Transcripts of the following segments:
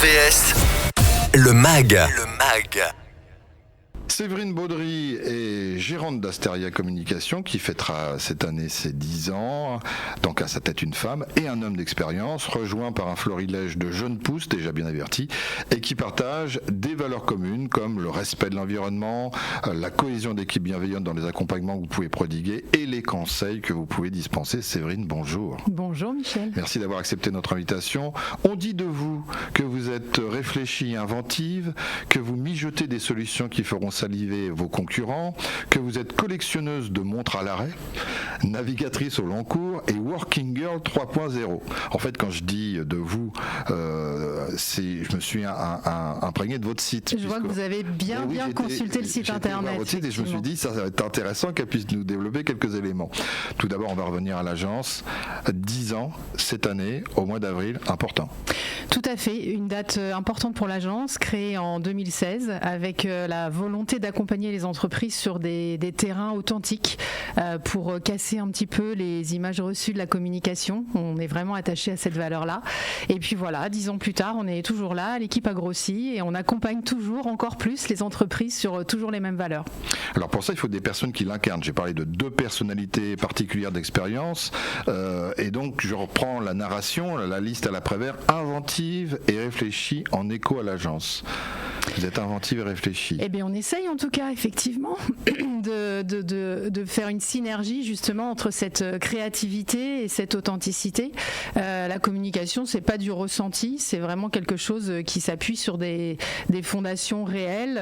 RVVS, le MAG. Séverine Baudry est gérante d'Asteria Communication qui fêtera cette année ses 10 ans. Donc à sa tête une femme et un homme d'expérience, rejoint par un florilège de jeunes pousses déjà bien avertis et qui partagent des valeurs communes comme le respect de l'environnement, la cohésion d'équipe bienveillante dans les accompagnements que vous pouvez prodiguer et les conseils que vous pouvez dispenser. Séverine, bonjour. Bonjour Michel. Merci d'avoir accepté notre invitation. On dit de vous que vous êtes réfléchie et inventive, que vous mijotez des solutions qui feront saliver vos concurrents, que vous êtes collectionneuse de montres à l'arrêt, navigatrice au long cours et working girl 3.0. En fait, quand je dis de vous, je me suis imprégné de votre site. Je vois que vous avez bien consulté le site internet. Votre site et je me suis dit, ça va être intéressant qu'elle puisse nous développer quelques éléments. Tout d'abord, on va revenir à l'agence. 10 ans cette année, au mois d'avril, important. Tout à fait, une date importante pour l'agence, créée en 2016 avec la volonté d'accompagner les entreprises sur des terrains authentiques pour casser un petit peu les images reçues de la communication. On est vraiment attaché à cette valeur-là. Et puis voilà, 10 ans plus tard, on est toujours là, l'équipe a grossi et on accompagne toujours encore plus les entreprises sur toujours les mêmes valeurs. Alors pour ça, il faut des personnes qui l'incarnent. J'ai parlé de 2 personnalités particulières d'expérience et donc je reprends la narration, la liste à la Prévert, inventive et réfléchie en écho à l'agence. Vous êtes inventive et réfléchie. Eh bien, on essaye en tout cas, effectivement, de faire une synergie justement entre cette créativité et cette authenticité. La communication, c'est pas du ressenti, c'est vraiment quelque chose qui s'appuie sur des fondations réelles,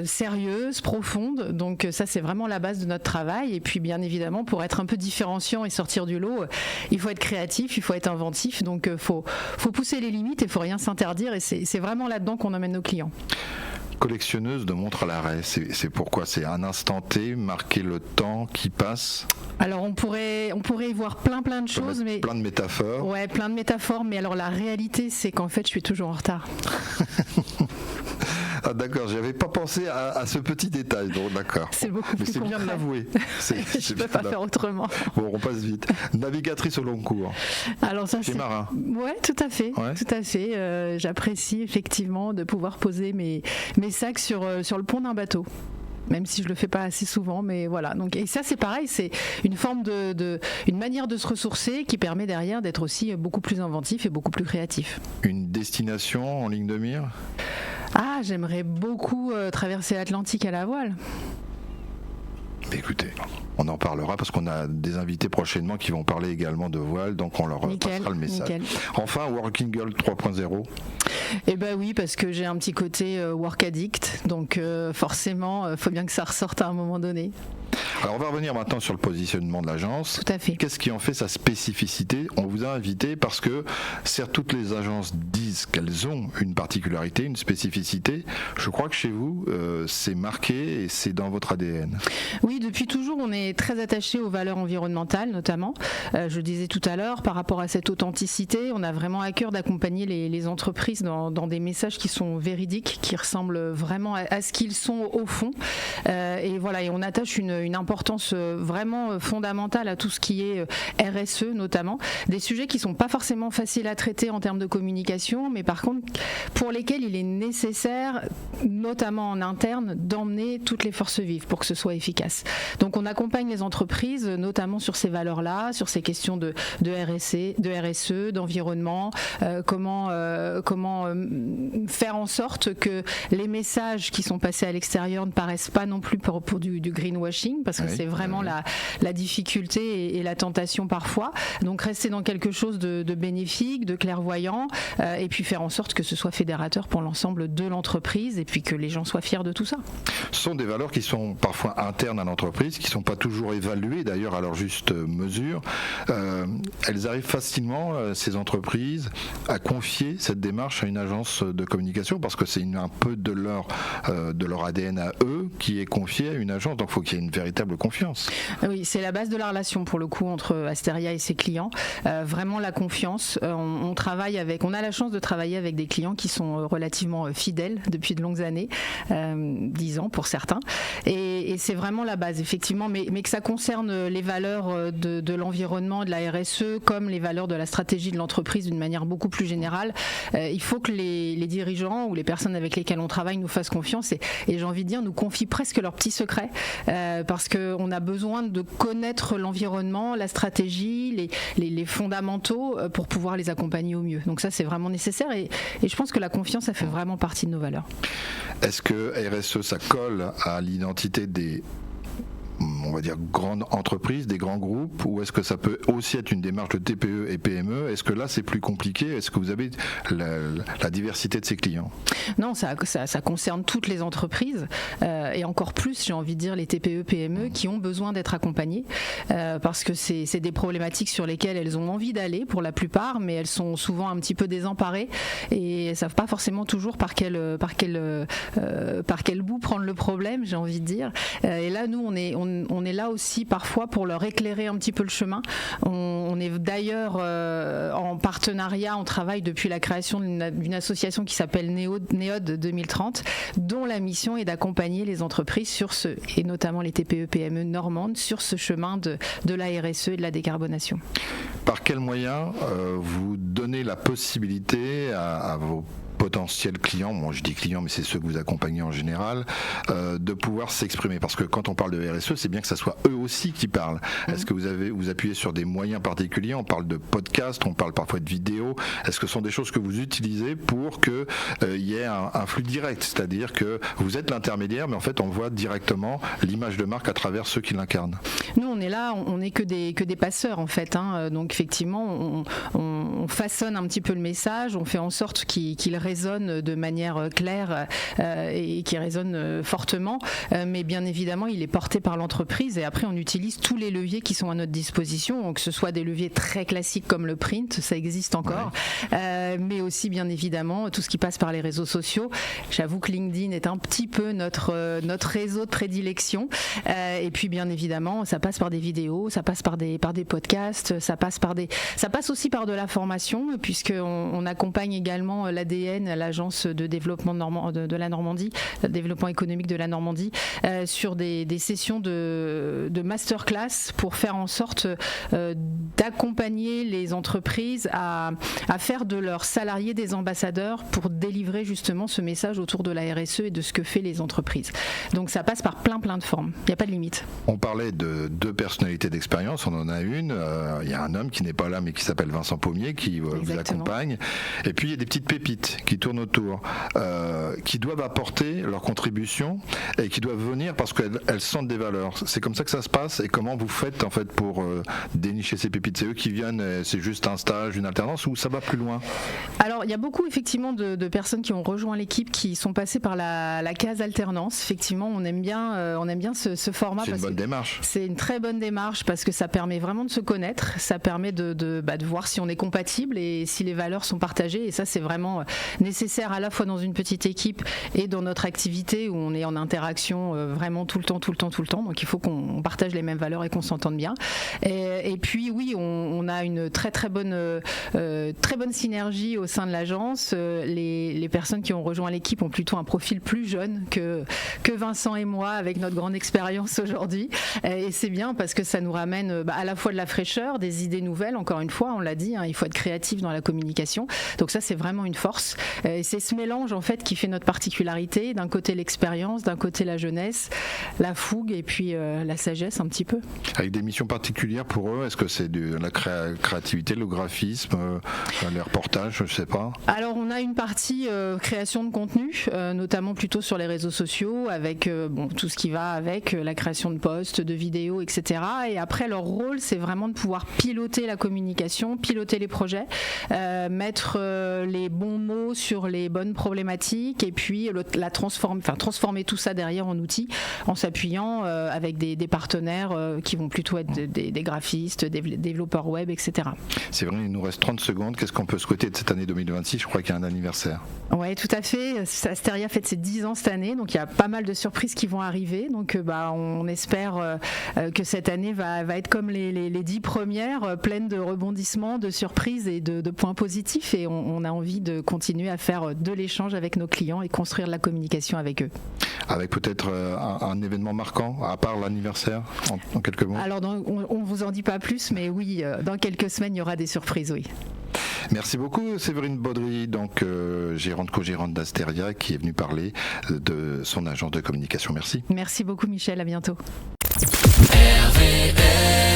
sérieuses, profondes. Donc ça, c'est vraiment la base de notre travail. Et puis, bien évidemment, pour être un peu différenciant et sortir du lot, il faut être créatif, il faut être inventif. Donc, faut pousser les limites et il faut rien s'interdire. Et c'est vraiment là-dedans qu'on emmène nos clients. Collectionneuse de montres à l'arrêt, c'est pourquoi? C'est un instant T, marquer le temps qui passe? Alors on pourrait y voir plein de choses, mais plein de métaphores. Ouais, plein de métaphores, mais alors la réalité c'est qu'en fait je suis toujours en retard. Ah d'accord, j'avais pas pensé à ce petit détail, donc d'accord. C'est beaucoup plus c'est bien de l'avouer. Je peux pas faire autrement. Bon, on passe vite. Navigatrice au long cours. Alors ça, c'est marin. Ouais, tout à fait. Ouais. Tout à fait. J'apprécie effectivement de pouvoir poser mes sacs sur le pont d'un bateau. Même si je le fais pas assez souvent, mais voilà. Donc, et ça, c'est pareil, c'est une forme une manière de se ressourcer qui permet derrière d'être aussi beaucoup plus inventif et beaucoup plus créatif. Une destination en ligne de mire? Ah, j'aimerais beaucoup traverser l'Atlantique à la voile. Écoutez, on en parlera parce qu'on a des invités prochainement qui vont parler également de voile, donc on leur passera le message. Nickel. Enfin, Working Girl 3.0. Eh ben oui, parce que j'ai un petit côté work addict, donc forcément, faut bien que ça ressorte à un moment donné. Alors on va revenir maintenant sur le positionnement de l'agence. Tout à fait. Qu'est-ce qui en fait sa spécificité? On vous a invité parce que certes toutes les agences disent qu'elles ont une particularité, une spécificité. Je crois que chez vous c'est marqué et c'est dans votre ADN. Oui, depuis toujours on est très attaché aux valeurs environnementales notamment. Je le disais tout à l'heure, par rapport à cette authenticité, on a vraiment à cœur d'accompagner les entreprises dans des messages qui sont véridiques, qui ressemblent vraiment à ce qu'ils sont au fond. Et voilà, et on attache une importance vraiment fondamentale à tout ce qui est RSE notamment, des sujets qui sont pas forcément faciles à traiter en termes de communication, mais par contre pour lesquels il est nécessaire, notamment en interne, d'emmener toutes les forces vives pour que ce soit efficace. Donc on accompagne les entreprises notamment sur ces valeurs-là, sur ces questions de RSE, d'environnement, comment faire en sorte que les messages qui sont passés à l'extérieur ne paraissent pas non plus pour du greenwashing, parce que c'est vraiment la difficulté et la tentation parfois. Donc rester dans quelque chose de bénéfique, de clairvoyant, et puis faire en sorte que ce soit fédérateur pour l'ensemble de l'entreprise et puis que les gens soient fiers de tout ça. Ce sont des valeurs qui sont parfois internes à l'entreprise, qui ne sont pas toujours évaluées d'ailleurs à leur juste mesure. Elles arrivent facilement, ces entreprises, à confier cette démarche à une agence de communication parce que c'est un peu de leur ADN à eux qui est confié à une agence. Donc il faut qu'il y ait une véritable véritable confiance. Oui, c'est la base de la relation pour le coup entre Asteria et ses clients. Vraiment la confiance. On a la chance de travailler avec des clients qui sont relativement fidèles depuis de longues années, 10 ans pour certains. Et c'est vraiment la base, effectivement, mais que ça concerne les valeurs de l'environnement, de la RSE, comme les valeurs de la stratégie de l'entreprise d'une manière beaucoup plus générale. Il faut que les dirigeants ou les personnes avec lesquelles on travaille nous fassent confiance et j'ai envie de dire nous confient presque leurs petits secrets parce qu'on a besoin de connaître l'environnement, la stratégie, les fondamentaux pour pouvoir les accompagner au mieux. Donc ça c'est vraiment nécessaire et je pense que la confiance ça fait vraiment partie de nos valeurs. Est-ce que RSE ça colle à l'identité des on va dire grandes entreprises, des grands groupes, ou est-ce que ça peut aussi être une démarche de TPE et PME? Est-ce que là c'est plus compliqué? Est-ce que vous avez la diversité de ces clients? Non, ça concerne toutes les entreprises et encore plus, j'ai envie de dire, les TPE, PME qui ont besoin d'être accompagnées parce que c'est des problématiques sur lesquelles elles ont envie d'aller pour la plupart, mais elles sont souvent un petit peu désemparées et ne savent pas forcément toujours par quel bout prendre le problème, j'ai envie de dire. Et là, nous, on est là aussi parfois pour leur éclairer un petit peu le chemin. On est d'ailleurs en partenariat, on travaille depuis la création d'une association qui s'appelle NEOD 2030, dont la mission est d'accompagner les entreprises et notamment les TPE PME normandes sur ce chemin de la RSE et de la décarbonation. Par quels moyens vous donnez la possibilité à vos potentiels clients, moi je dis clients mais c'est ceux que vous accompagnez en général, de pouvoir s'exprimer, parce que quand on parle de RSE c'est bien que ça soit eux aussi qui parlent. Est-ce que vous appuyez sur des moyens particuliers? On parle de podcasts, on parle parfois de vidéos. Est-ce que ce sont des choses que vous utilisez pour qu'il y ait un flux direct, c'est-à-dire que vous êtes l'intermédiaire mais en fait on voit directement l'image de marque à travers ceux qui l'incarnent? Nous on est là, on n'est que des passeurs en fait, hein. Donc effectivement on façonne un petit peu le message, on fait en sorte qu'il résonne de manière claire et qui résonne fortement, mais bien évidemment il est porté par l'entreprise et après on utilise tous les leviers qui sont à notre disposition, que ce soit des leviers très classiques comme le print, ça existe encore, mais aussi bien évidemment tout ce qui passe par les réseaux sociaux. J'avoue que LinkedIn est un petit peu notre réseau de prédilection, et puis bien évidemment ça passe par des vidéos, ça passe par des podcasts, ça passe aussi par de la formation, puisqu'on accompagne également l'ADN, l'agence de développement de la Normandie, le développement économique de la Normandie, sur des sessions de masterclass pour faire en sorte d'accompagner les entreprises à faire de leurs salariés des ambassadeurs pour délivrer justement ce message autour de la RSE et de ce que fait les entreprises. Donc ça passe par plein de formes, il n'y a pas de limite. On parlait de deux personnalités d'expérience, on en a une, il y a un homme qui n'est pas là mais qui s'appelle Vincent Pommier qui vous accompagne, et puis il y a des petites pépites qui tournent autour, qui doivent apporter leur contribution et qui doivent venir parce qu'elles sentent des valeurs. C'est comme ça que ça se passe. Et comment vous faites en fait pour dénicher ces pépites? C'est eux qui viennent, c'est juste un stage, une alternance, ou ça va plus loin? Alors il y a beaucoup effectivement de personnes qui ont rejoint l'équipe qui sont passées par la case alternance. Effectivement on aime bien ce format. C'est une bonne démarche. C'est une très bonne démarche parce que ça permet vraiment de se connaître, ça permet de voir si on est compatible et si les valeurs sont partagées, et ça c'est vraiment nécessaire à la fois dans une petite équipe et dans notre activité où on est en interaction vraiment tout le temps, donc il faut qu'on partage les mêmes valeurs et qu'on s'entende bien, et puis oui on a une très bonne synergie au sein de l'agence. Les personnes qui ont rejoint l'équipe ont plutôt un profil plus jeune que Vincent et moi avec notre grande expérience aujourd'hui, et c'est bien parce que ça nous ramène à la fois de la fraîcheur, des idées nouvelles, encore une fois on l'a dit, hein, il faut être créatif dans la communication, donc ça c'est vraiment une force. C'est ce mélange en fait qui fait notre particularité, d'un côté l'expérience, d'un côté la jeunesse, la fougue et puis la sagesse un petit peu. Avec des missions particulières pour eux, est-ce que c'est de la créativité, le graphisme, les reportages, je ne sais pas? Alors on a une partie création de contenu, notamment plutôt sur les réseaux sociaux, avec tout ce qui va avec la création de posts, de vidéos, etc. Et après leur rôle c'est vraiment de pouvoir piloter la communication, piloter les projets, mettre les bons mots sur les bonnes problématiques et puis transformer tout ça derrière en outils en s'appuyant avec des partenaires qui vont plutôt être des graphistes, des développeurs web, etc. C'est vrai, il nous reste 30 secondes. Qu'est-ce qu'on peut souhaiter de cette année 2026 ? Je crois qu'il y a un anniversaire. Oui, tout à fait. Asteria fête ses 10 ans cette année, donc il y a pas mal de surprises qui vont arriver. Donc on espère que cette année va être comme les 10 premières, pleine de rebondissements, de surprises et de points positifs. Et on a envie de continuer à faire de l'échange avec nos clients et construire de la communication avec eux. Avec peut-être un événement marquant, à part l'anniversaire, en quelques mots. Alors on ne vous en dit pas plus, mais oui, dans quelques semaines, il y aura des surprises, oui. Merci beaucoup Séverine Baudry, donc co-gérante d'Asteria, qui est venue parler de son agence de communication. Merci. Merci beaucoup Michel, à bientôt. RVR